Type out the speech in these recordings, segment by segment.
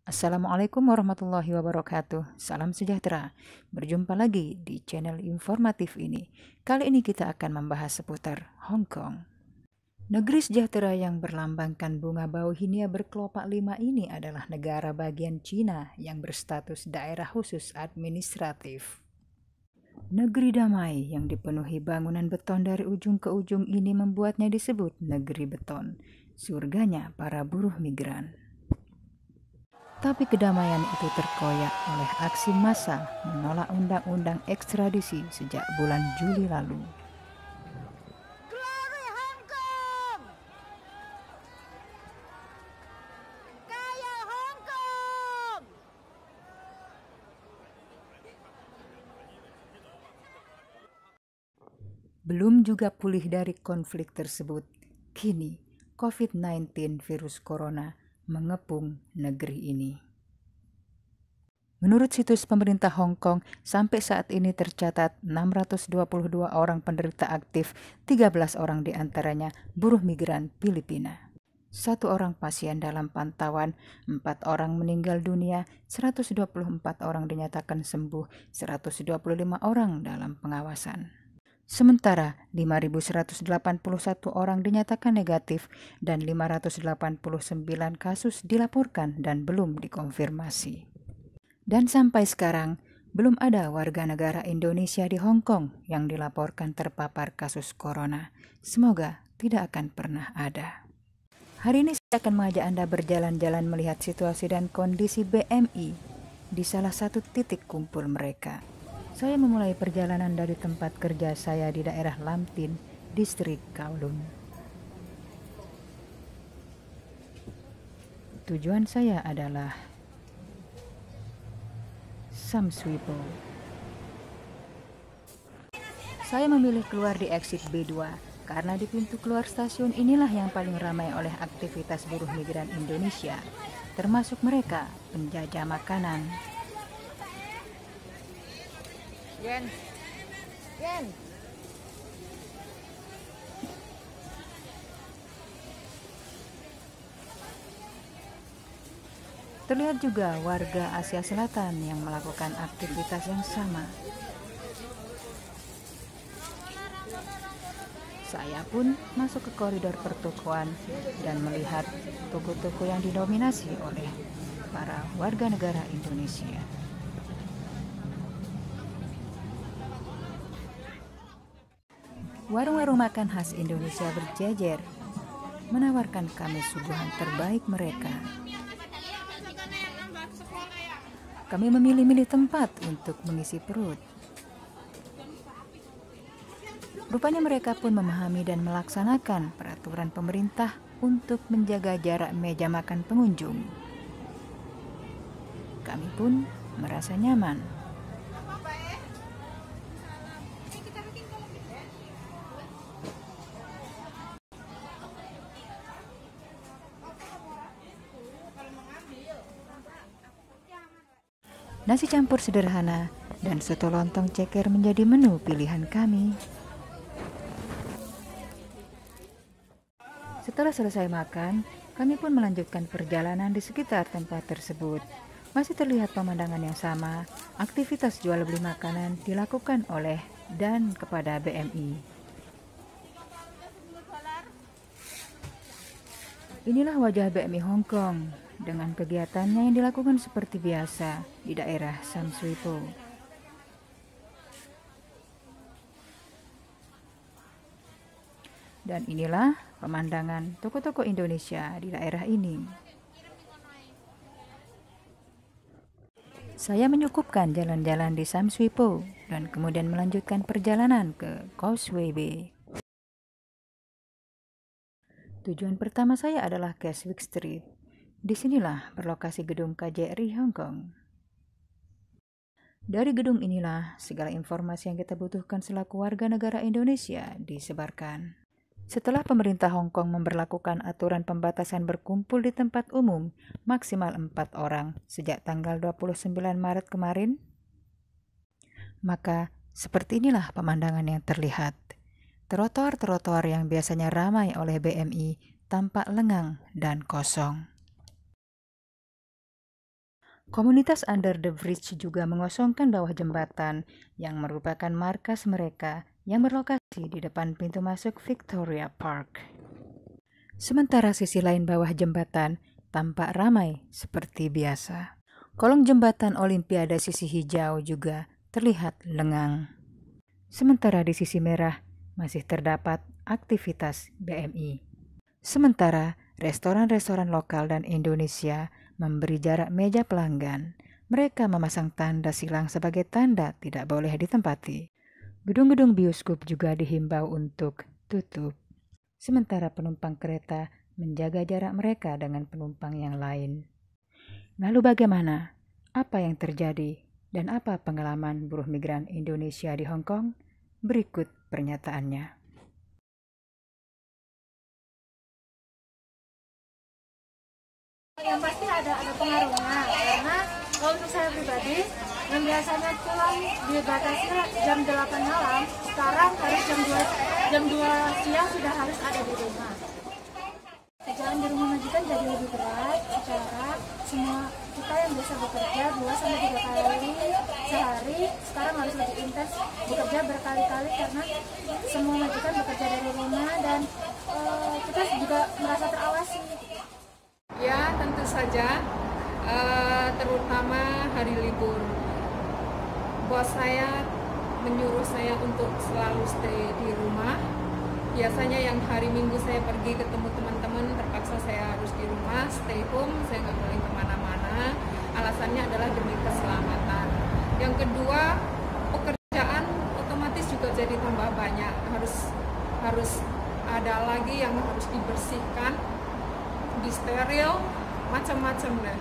Assalamualaikum warahmatullahi wabarakatuh. Salam sejahtera. Berjumpa lagi di channel informatif ini. Kali ini kita akan membahas seputar Hong Kong. Negeri sejahtera yang berlambangkan bunga bauhinia berkelopak 5 ini adalah negara bagian Cina yang berstatus daerah khusus administratif. Negeri damai yang dipenuhi bangunan beton dari ujung ke ujung ini membuatnya disebut negeri beton, surganya para buruh migran. Tapi kedamaian itu terkoyak oleh aksi massa menolak undang-undang ekstradisi sejak bulan Juli lalu. Glory Hong Kong! Kaya Hong Kong! Belum juga pulih dari konflik tersebut, kini COVID-19 virus corona mengepung negeri ini. Menurut situs pemerintah Hong Kong, sampai saat ini tercatat 622 orang penderita aktif, 13 orang diantaranya buruh migran Filipina. 1 orang pasien dalam pantauan, 4 orang meninggal dunia, 124 orang dinyatakan sembuh, 125 orang dalam pengawasan. Sementara 5.181 orang dinyatakan negatif dan 589 kasus dilaporkan dan belum dikonfirmasi. Dan sampai sekarang, belum ada warga negara Indonesia di Hong Kong yang dilaporkan terpapar kasus corona. Semoga tidak akan pernah ada. Hari ini saya akan mengajak Anda berjalan-jalan melihat situasi dan kondisi BMI di salah satu titik kumpul mereka. Saya memulai perjalanan dari tempat kerja saya di daerah Lam Tin, distrik Kowloon. Tujuan saya adalah Sam Sui Po. Saya memilih keluar di exit B2 karena di pintu keluar stasiun inilah yang paling ramai oleh aktivitas buruh migran Indonesia, termasuk mereka penjajah makanan. Yen. Terlihat juga warga Asia Selatan yang melakukan aktivitas yang sama. Saya pun masuk ke koridor pertokoan dan melihat toko-toko yang didominasi oleh para warga negara Indonesia. Warung-warung makan khas Indonesia berjejer, menawarkan kami suguhan terbaik mereka. Kami memilih-milih tempat untuk mengisi perut. Rupanya mereka pun memahami dan melaksanakan peraturan pemerintah untuk menjaga jarak meja makan pengunjung. Kami pun merasa nyaman. Nasi campur sederhana dan soto lontong ceker menjadi menu pilihan kami. Setelah selesai makan, kami pun melanjutkan perjalanan di sekitar tempat tersebut. Masih terlihat pemandangan yang sama, aktivitas jual beli makanan dilakukan oleh dan kepada BMI. Inilah wajah BMI Hong Kong dengan kegiatannya yang dilakukan seperti biasa di daerah Sam Sui Po. Dan inilah pemandangan toko-toko Indonesia di daerah ini. Saya menyukupkan jalan-jalan di Sam Sui Po dan kemudian melanjutkan perjalanan ke Causeway Bay. Tujuan pertama saya adalah Keswick Street. Disinilah berlokasi gedung KJRI Hong Kong. Dari gedung inilah segala informasi yang kita butuhkan selaku warga negara Indonesia disebarkan. Setelah pemerintah Hong Kong memberlakukan aturan pembatasan berkumpul di tempat umum maksimal 4 orang sejak tanggal 29 Maret kemarin, maka seperti inilah pemandangan yang terlihat. Trotoar-trotoar yang biasanya ramai oleh BMI tampak lengang dan kosong. Komunitas Under the Bridge juga mengosongkan bawah jembatan yang merupakan markas mereka yang berlokasi di depan pintu masuk Victoria Park. Sementara sisi lain bawah jembatan tampak ramai seperti biasa. Kolong jembatan Olimpiade sisi hijau juga terlihat lengang. Sementara di sisi merah masih terdapat aktivitas BMI. Sementara restoran-restoran lokal dan Indonesia memberi jarak meja pelanggan. Mereka memasang tanda silang sebagai tanda tidak boleh ditempati. Gedung-gedung bioskop juga dihimbau untuk tutup. Sementara penumpang kereta menjaga jarak mereka dengan penumpang yang lain. Lalu bagaimana? Apa yang terjadi? Dan apa pengalaman buruh migran Indonesia di Hong Kong? Berikut pernyataannya. Yang pasti ada pengaruhnya, karena kalau untuk saya pribadi yang biasanya pulang dibatasi jam 8 malam, sekarang harus jam 2 siang sudah harus ada di rumah. Kerjaan di rumah majikan jadi lebih berat secara semua kita yang biasa bekerja 2-3 kali sehari, sekarang harus lebih intens bekerja berkali-kali karena semua majikan bekerja dari rumah dan kita juga merasa terawasi. Ya, tentu saja, terutama hari libur. Bos saya menyuruh saya untuk selalu stay di rumah. Biasanya yang hari Minggu saya pergi ketemu teman-teman, terpaksa saya harus di rumah, stay home, saya nggak boleh kemana-mana. Alasannya adalah demi keselamatan. Yang kedua, pekerjaan otomatis juga jadi tambah banyak. Harus ada lagi yang harus dibersihkan, di steril, macam-macam deh.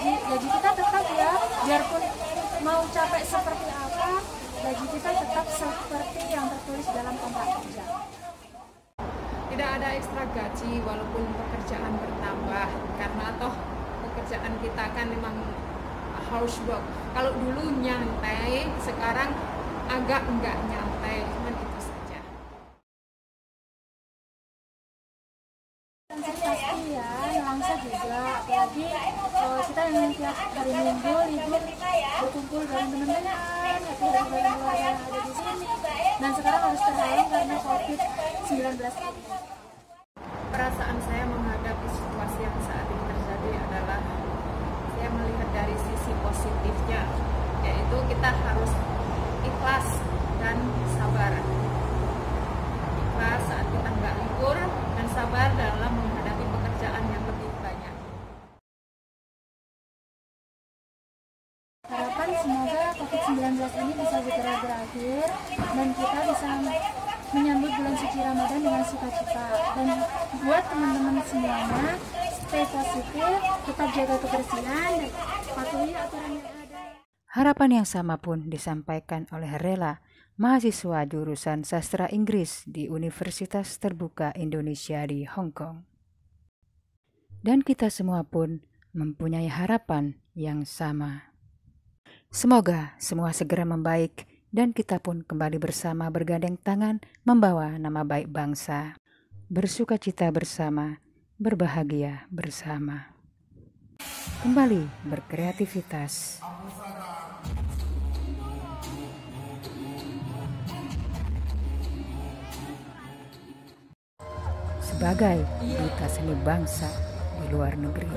Gaji kita tetap ya, biarpun mau capek seperti apa, gaji kita tetap seperti yang tertulis dalam kontrak kerja. Tidak ada ekstra gaji walaupun pekerjaan bertambah, karena toh pekerjaan kita kan memang housework. Kalau dulu nyantai, sekarang agak enggak nyantai, cuman itu saja. Pasti ya, nelangsa juga, apalagi kita yang tiap hari Minggu libur berkumpul bareng teman-teman, happy bareng keluarga yang ada di sini, dan sekarang harus terhalang karena COVID-19 ini. Perasaan saya menghadapi situasi yang saat ini terjadi adalah saya melihat dari sisi positifnya, yaitu kita harus ikhlas dan sabar. Ikhlas saat kita nggak libur dan sabar dalam menghadapi pekerjaan yang lebih banyak. Harapan semoga COVID-19 ini bisa segera berakhir dan kita bisa menyambut bulan suci Ramadan dengan sukacita. Dan buat teman-teman semuanya, stay positif, tetap jaga kebersihan dan patuhi aturan yang ada. Harapan yang sama pun disampaikan oleh Rela, mahasiswa jurusan Sastra Inggris di Universitas Terbuka Indonesia di Hong Kong. Dan kita semua pun mempunyai harapan yang sama. Semoga semua segera membaik dan kita pun kembali bersama bergandeng tangan membawa nama baik bangsa. Bersukacita bersama, berbahagia bersama. Kembali berkreativitas. Sebagai duta seni bangsa di luar negeri.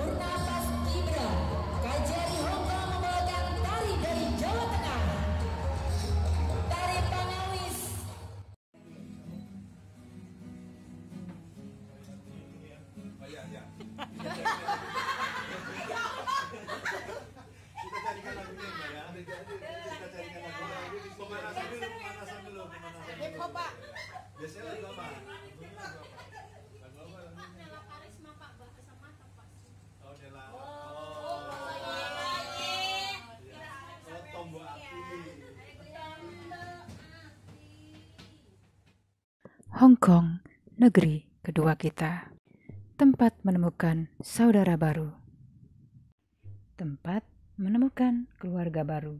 Hong Kong, negeri kedua kita. Tempat menemukan saudara baru. Tempat menemukan keluarga baru.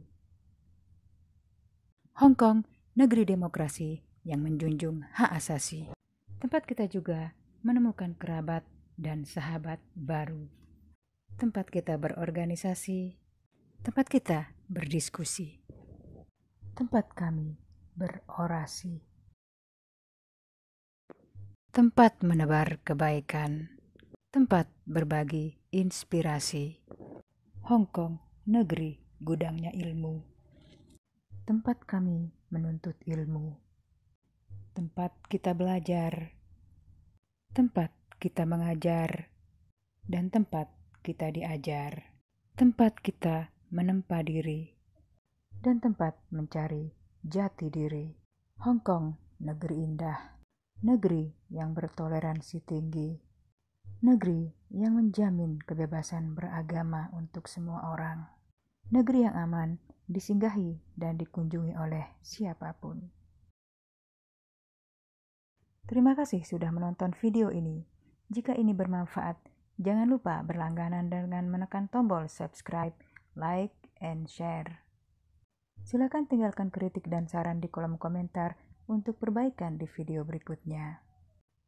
Hong Kong, negeri demokrasi yang menjunjung hak asasi. Tempat kita juga menemukan kerabat dan sahabat baru. Tempat kita berorganisasi, tempat kita berdiskusi, tempat kami berorasi, tempat menebar kebaikan, tempat berbagi inspirasi. Hong Kong, negeri gudangnya ilmu. Tempat kami menuntut ilmu. Tempat kita belajar. Tempat kita mengajar. Dan tempat kita diajar. Tempat kita menempa diri. Dan tempat mencari jati diri. Hong Kong, negeri indah. Negeri yang bertoleransi tinggi. Negeri yang menjamin kebebasan beragama untuk semua orang. Negeri yang aman, disinggahi dan dikunjungi oleh siapapun. Terima kasih sudah menonton video ini. Jika ini bermanfaat, jangan lupa berlangganan dengan menekan tombol subscribe, like, and share. Silakan tinggalkan kritik dan saran di kolom komentar untuk perbaikan di video berikutnya.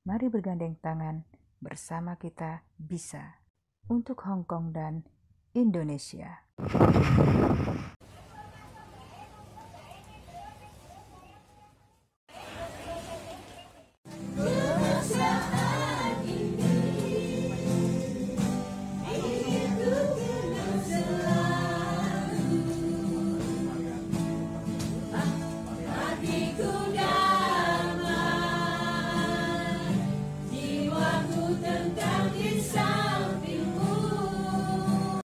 Mari bergandeng tangan. Bersama kita bisa untuk Hong Kong dan Indonesia.